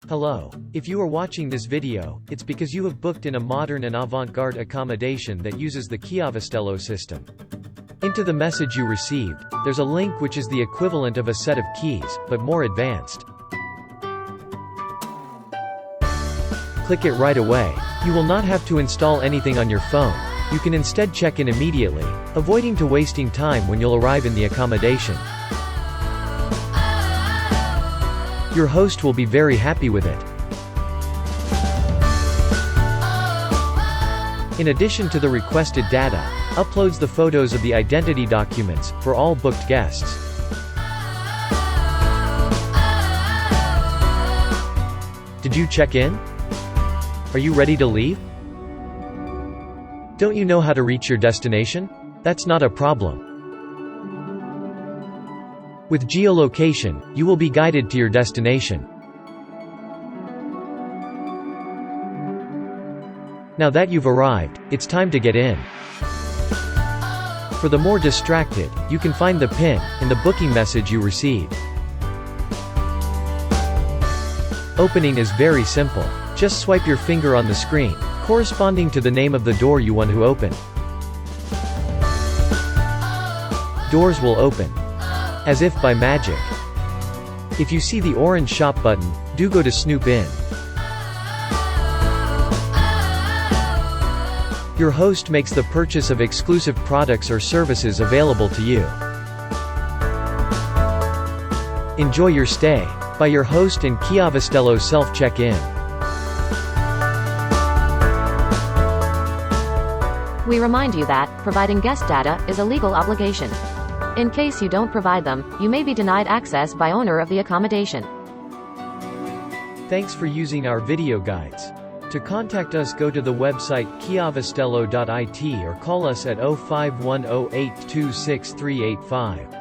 Hello. If you are watching this video, it's because you have booked in a modern and avant-garde accommodation that uses the Chiavistello system. Into the message you received, there's a link which is the equivalent of a set of keys, but more advanced. Click it right away. You will not have to install anything on your phone. You can instead check in immediately, avoiding wasting time when you'll arrive in the accommodation. Your host will be very happy with it. In addition to the requested data, uploads the photos of the identity documents, for all booked guests. Did you check in? Are you ready to leave? Don't you know how to reach your destination? That's not a problem. With geolocation, you will be guided to your destination. Now that you've arrived, it's time to get in. For the more distracted, you can find the PIN in the booking message you received. Opening is very simple. Just swipe your finger on the screen, corresponding to the name of the door you want to open. Doors will open, as if by magic. If you see the orange shop button, do go to Snoop In. Your host makes the purchase of exclusive products or services available to you. Enjoy your stay, by your host and Chiavistello Self Check-in. We remind you that, providing guest data is a legal obligation. In case you don't provide them, you may be denied access by owner of the accommodation. Thanks for using our video guides. To contact us, go to the website chiavistello.it or call us at 0510826385.